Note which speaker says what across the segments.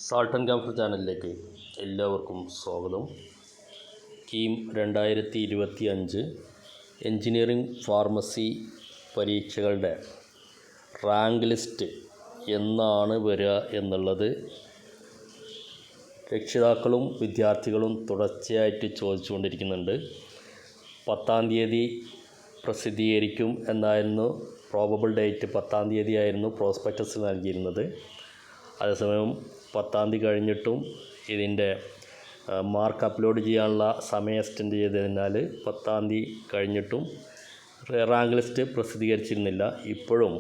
Speaker 1: Salt and camphor ചാനലിലേക്ക് എല്ലാവർക്കും സ്വാഗതം. കീം 2025 എൻജിനീയറിംഗ് ഫാർമസി പരീക്ഷകളുടെ റാങ്ക് ലിസ്റ്റ് എന്നാണ് വരിക എന്നുള്ളത് രക്ഷിതാക്കളും വിദ്യാർത്ഥികളും തുടർച്ചയായിട്ട് ചോദിച്ചുകൊണ്ടിരിക്കുന്നുണ്ട്. 10-ാം തീയതി പ്രസിദ്ധീകരിക്കും എന്നായിരുന്നു പ്രോബബിൾ ഡേറ്റ്. 10-ാം തീയതി ആയിരുന്നു പ്രോസ്പെക്ടസ് നൽകിയിരുന്നത്. അതേസമയം 10-ാം തീയതി കഴിഞ്ഞിട്ടും ഇതിൻ്റെ മാർക്ക് അപ്ലോഡ് ചെയ്യാനുള്ള സമയം എക്സ്റ്റെൻഡ് ചെയ്തതിനാൽ 10-ാം തീയതി കഴിഞ്ഞിട്ടും റാങ്ക് ലിസ്റ്റ് പ്രസിദ്ധീകരിച്ചിരുന്നില്ല. ഇപ്പോഴും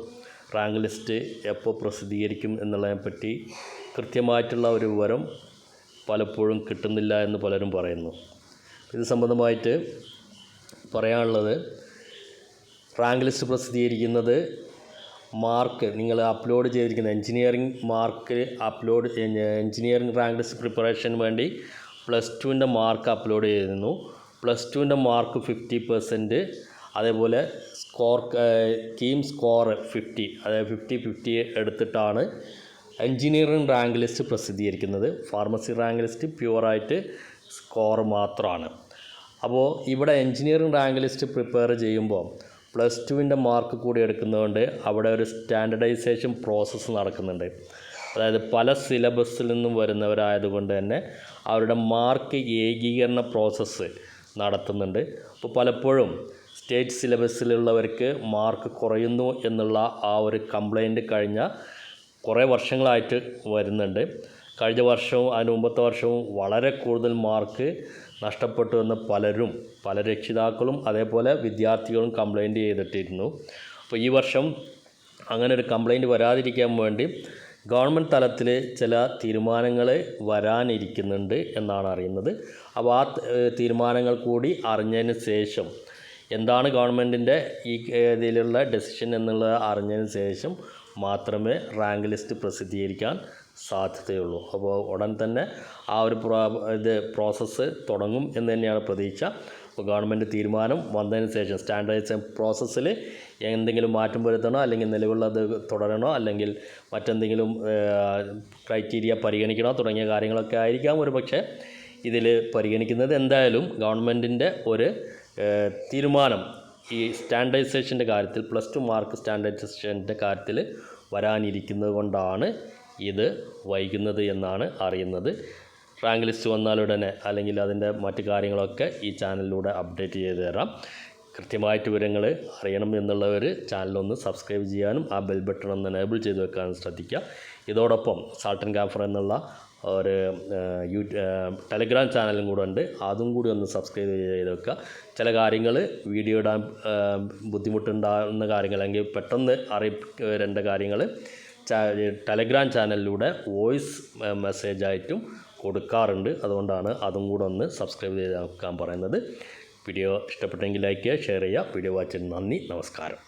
Speaker 1: റാങ്ക് ലിസ്റ്റ് എപ്പോൾ പ്രസിദ്ധീകരിക്കും എന്നുള്ളതിനെപ്പറ്റി കൃത്യമായിട്ടുള്ള ഒരു വിവരം പലപ്പോഴും കിട്ടുന്നില്ല എന്ന് പലരും പറയുന്നു. ഇത് സംബന്ധമായിട്ട് പറയാനുള്ളത്, റാങ്ക് ലിസ്റ്റ് പ്രസിദ്ധീകരിക്കുന്നത് മാർക്ക് നിങ്ങൾ അപ്ലോഡ് ചെയ്തിരിക്കുന്ന engineering mark engineering rank list പ്രിപ്പറേഷന് വേണ്ടി +2ൻ്റെ മാർക്ക് അപ്ലോഡ് ചെയ്തിരുന്നു. +2ൻ്റെ മാർക്ക് 50%, അതേപോലെ കീം സ്കോർ 50, അതായത് 50-50 എടുത്തിട്ടാണ് എൻജിനീയറിംഗ് റാങ്ക് ലിസ്റ്റ് പ്രസിദ്ധീകരിക്കുന്നത്. ഫാർമസി റാങ്ക് ലിസ്റ്റ് പ്യുവറായിട്ട് സ്കോർ മാത്രമാണ്. അപ്പോൾ ഇവിടെ എൻജിനീയറിംഗ് റാങ്ക് ലിസ്റ്റ് പ്രിപ്പയർ ചെയ്യുമ്പോൾ +2ൻ്റെ മാർക്ക് കൂടി എടുക്കുന്നതുകൊണ്ട് അവിടെ ഒരു സ്റ്റാൻഡർഡൈസേഷൻ പ്രോസസ്സ് നടക്കുന്നുണ്ട്. അതായത് പല സിലബസിൽ നിന്നും വരുന്നവരായതുകൊണ്ട് തന്നെ അവരുടെ മാർക്ക് ഏകീകരണ പ്രോസസ്സ് നടത്തുന്നുണ്ട്. അപ്പോൾ പലപ്പോഴും സ്റ്റേറ്റ് സിലബസിലുള്ളവർക്ക് മാർക്ക് കുറയുന്നു എന്നുള്ള ആ ഒരു കംപ്ലൈൻറ്റ് കഴിഞ്ഞ കുറേ വർഷങ്ങളായിട്ട് വരുന്നുണ്ട്. കഴിഞ്ഞ വർഷവും അതിന് മുമ്പത്തെ വർഷവും വളരെ കൂടുതൽ മാർക്ക് നഷ്ടപ്പെട്ടു എന്ന് പല രക്ഷിതാക്കളും അതേപോലെ വിദ്യാർത്ഥികളും കംപ്ലൈൻറ്റ് ചെയ്തിട്ടിരുന്നു. അപ്പോൾ ഈ വർഷം അങ്ങനെ ഒരു കംപ്ലൈൻറ്റ് വരാതിരിക്കാൻ വേണ്ടി ഗവൺമെൻറ് തലത്തിൽ ചില തീരുമാനങ്ങൾ വരാനിരിക്കുന്നുണ്ട് എന്നാണ് അറിയുന്നത്. അപ്പോൾ ആ തീരുമാനങ്ങൾ കൂടി അറിഞ്ഞതിന് ശേഷം, എന്താണ് ഗവൺമെൻറ്റിൻ്റെ ഈ ഇതിലുള്ള ഡെസിഷൻ എന്നുള്ളത് അറിഞ്ഞതിന് ശേഷം മാത്രമേ റാങ്ക് ലിസ്റ്റ് പ്രസിദ്ധീകരിക്കാൻ സാധ്യതയുള്ളൂ. അപ്പോൾ ഉടൻ തന്നെ ആ ഒരു പ്രോസസ്സ് തുടങ്ങും എന്ന് തന്നെയാണ് പ്രതീക്ഷ. അപ്പോൾ ഗവൺമെൻറ് തീരുമാനം വന്നതിന് ശേഷം സ്റ്റാൻഡർഡൈസേഷൻ പ്രോസസ്സിൽ എന്തെങ്കിലും മാറ്റം വരുത്തണോ, അല്ലെങ്കിൽ നിലവിലുള്ളത് തുടരണോ, അല്ലെങ്കിൽ മറ്റെന്തെങ്കിലും ക്രൈറ്റീരിയ പരിഗണിക്കണോ തുടങ്ങിയ കാര്യങ്ങളൊക്കെ ആയിരിക്കാം ഒരു പക്ഷേ ഇതിൽ പരിഗണിക്കുന്നത്. എന്തായാലും ഗവൺമെൻറ്റിൻ്റെ ഒരു തീരുമാനം ഈ സ്റ്റാൻഡർഡൈസേഷൻ്റെ കാര്യത്തിൽ, +2 മാർക്ക് സ്റ്റാൻഡർഡൈസേഷൻ്റെ കാര്യത്തിൽ വരാനിരിക്കുന്നത് കൊണ്ടാണ് ഇത് വൈകുന്നത് എന്നാണ് അറിയുന്നത്. റാങ്ക് ലിസ്റ്റ് വന്നാലുടനെ അല്ലെങ്കിൽ അതിൻ്റെ മറ്റ് കാര്യങ്ങളൊക്കെ ഈ ചാനലിലൂടെ അപ്ഡേറ്റ് ചെയ്ത് തരാം. കൃത്യമായിട്ട് വിവരങ്ങൾ അറിയണം എന്നുള്ളവർ ചാനലൊന്ന് സബ്സ്ക്രൈബ് ചെയ്യാനും ആ ബെൽ ബട്ടൺ ഒന്ന് എനേബിൾ ചെയ്ത് വെക്കാനും ശ്രദ്ധിക്കുക. ഇതോടൊപ്പം സാൾട്ട് ആൻഡ് കാംഫർ എന്നുള്ള ഒരു ടെലഗ്രാം ചാനലും കൂടെ ഉണ്ട്. അതും കൂടി ഒന്ന് സബ്സ്ക്രൈബ് ചെയ്ത് വെക്കുക. ചില കാര്യങ്ങൾ വീഡിയോ ഇടാൻ ബുദ്ധിമുട്ടുണ്ടാകുന്ന കാര്യങ്ങൾ, അല്ലെങ്കിൽ പെട്ടെന്ന് വരേണ്ട കാര്യങ്ങൾ ടെലഗ്രാം ചാനലിലൂടെ വോയിസ് മെസ്സേജായിട്ടും കൊടുക്കാറുണ്ട്. അതുകൊണ്ടാണ് അതും കൂടെ ഒന്ന് സബ്സ്ക്രൈബ് ചെയ്ത് വെക്കാൻ പറയുന്നത്. വീഡിയോ ഇഷ്ടപ്പെട്ടെങ്കിൽ ലൈക്ക് ചെയ്യുക, ഷെയർ ചെയ്യുക. വീഡിയോ വാച്ചിന് നന്ദി, നമസ്കാരം.